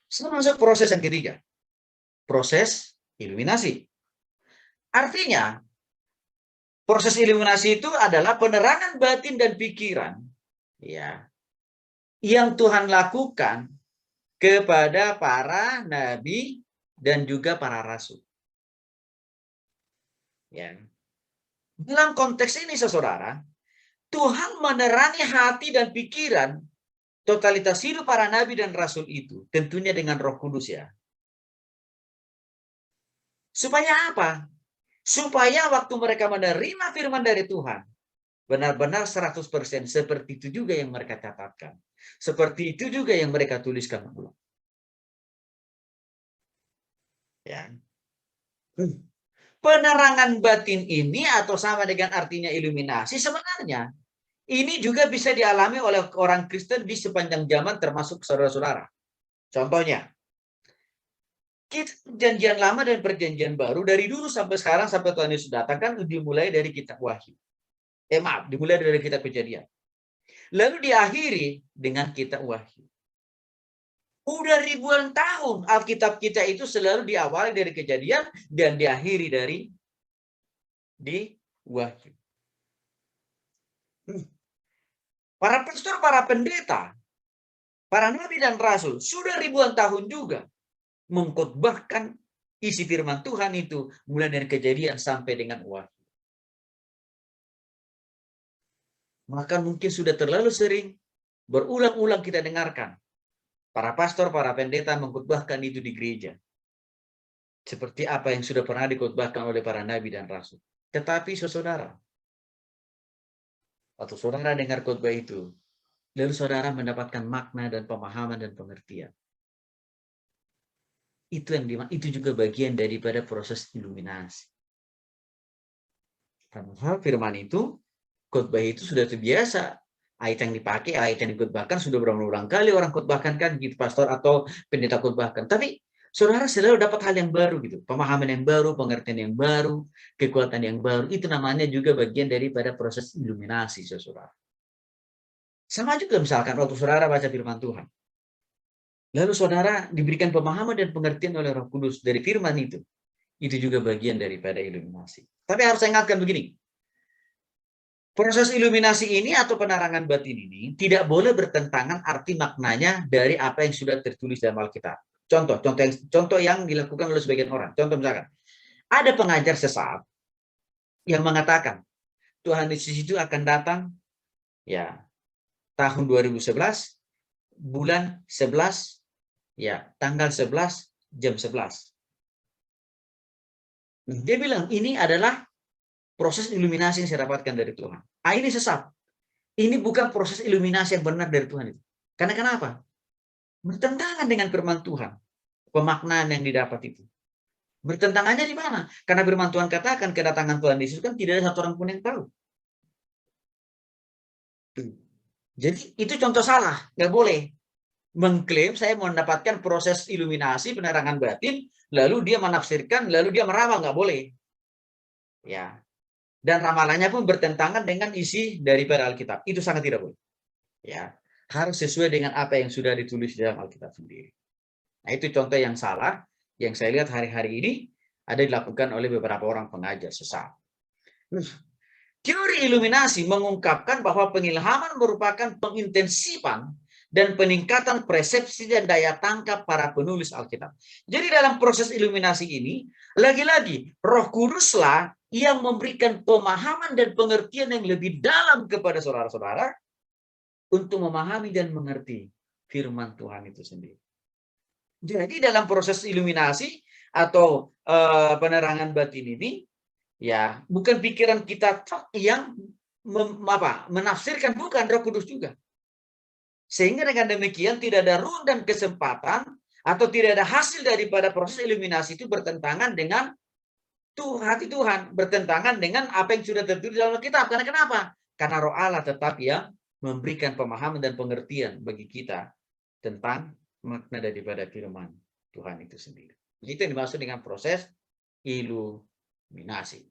Sekarang masuk proses yang ketiga, proses iluminasi. Artinya, proses iluminasi itu adalah penerangan batin dan pikiran, ya, yang Tuhan lakukan kepada para nabi dan juga para rasul. Ya. Dalam konteks ini, saudara, Tuhan menerangi hati dan pikiran totalitas hidup para nabi dan rasul itu, tentunya dengan Roh Kudus ya. Supaya apa? Supaya waktu mereka menerima firman dari Tuhan, benar-benar 100% seperti itu juga yang mereka catatkan. Seperti itu juga yang mereka tuliskan ulang. Ya. Penerangan batin ini atau sama dengan artinya iluminasi sebenarnya ini juga bisa dialami oleh orang Kristen di sepanjang zaman termasuk saudara-saudara. Contohnya, kita perjanjian lama dan perjanjian baru dari dulu sampai sekarang sampai Tuhan Yesus datang kan dimulai dari kitab Wahyu. Dimulai dari kitab Kejadian. Lalu diakhiri dengan kitab Wahyu. Udah ribuan tahun Alkitab kita itu selalu diawali dari Kejadian dan diakhiri di Wahyu. Para pastor, para pendeta, para nabi dan rasul sudah ribuan tahun juga mengkhotbahkan isi firman Tuhan itu mulai dari Kejadian sampai dengan Wahyu. Maka mungkin sudah terlalu sering berulang-ulang kita dengarkan para pastor, para pendeta mengkhotbahkan itu di gereja. Seperti apa yang sudah pernah dikhotbahkan oleh para nabi dan rasul. Tetapi saudara, waktu saudara dengar khotbah itu, lalu saudara mendapatkan makna dan pemahaman dan pengertian. Itu juga bagian daripada proses iluminasi. Karena firman itu, khotbah itu sudah terbiasa. Ayat yang dipakai, ayat yang dikhotbahkan sudah berulang-ulang kali orang khotbahkan kan gitu, pastor atau pendeta khotbahkan. Tapi saudara selalu dapat hal yang baru gitu, pemahaman yang baru, pengertian yang baru, kekuatan yang baru. Itu namanya juga bagian daripada proses iluminasi, saudara. Sama juga misalkan waktu saudara baca firman Tuhan. Lalu saudara diberikan pemahaman dan pengertian oleh Roh Kudus dari firman itu. Itu juga bagian daripada iluminasi. Tapi harus saya ingatkan begini. Proses iluminasi ini atau penerangan batin ini tidak boleh bertentangan arti maknanya dari apa yang sudah tertulis dalam Alkitab. Contoh yang dilakukan oleh sebagian orang. Contoh misalkan, ada pengajar sesat yang mengatakan Tuhan Yesus itu akan datang ya tahun 2011 bulan 11 ya tanggal 11 jam 11. Dia bilang ini adalah proses iluminasi yang saya dapatkan dari Tuhan. Ini sesat. Ini bukan proses iluminasi yang benar dari Tuhan itu. Karena kenapa? Bertentangan dengan firman Tuhan. Pemaknaan yang didapat itu. Bertentangannya di mana? Karena firman Tuhan katakan kedatangan Tuhan Yesus kan tidak ada satu orang pun yang tahu. Jadi itu contoh salah. Nggak boleh mengklaim saya mendapatkan proses iluminasi, penerangan batin, lalu dia menafsirkan, lalu dia meramal. Nggak boleh. Ya. Dan ramalannya pun bertentangan dengan isi daripada Alkitab. Itu sangat tidak boleh. Ya, harus sesuai dengan apa yang sudah ditulis dalam Alkitab sendiri. Nah, itu contoh yang salah yang saya lihat hari-hari ini ada dilakukan oleh beberapa orang pengajar sesat. Teori iluminasi mengungkapkan bahwa pengilhaman merupakan pengintensifan dan peningkatan persepsi dan daya tangkap para penulis Alkitab. Jadi dalam proses iluminasi ini, lagi-lagi Roh Kuduslah yang memberikan pemahaman dan pengertian yang lebih dalam kepada saudara-saudara untuk memahami dan mengerti firman Tuhan itu sendiri. Jadi dalam proses iluminasi atau penerangan batin ini, ya bukan pikiran kita yang menafsirkan, bukan, Roh Kudus juga. Sehingga dengan demikian tidak ada ruang dan kesempatan atau tidak ada hasil daripada proses iluminasi itu bertentangan dengan hati Tuhan, bertentangan dengan apa yang sudah tertulis dalam Alkitab. Karena kenapa? Karena Roh Allah tetap yang memberikan pemahaman dan pengertian bagi kita tentang makna daripada firman Tuhan itu sendiri. Itu yang dimaksud dengan proses iluminasi.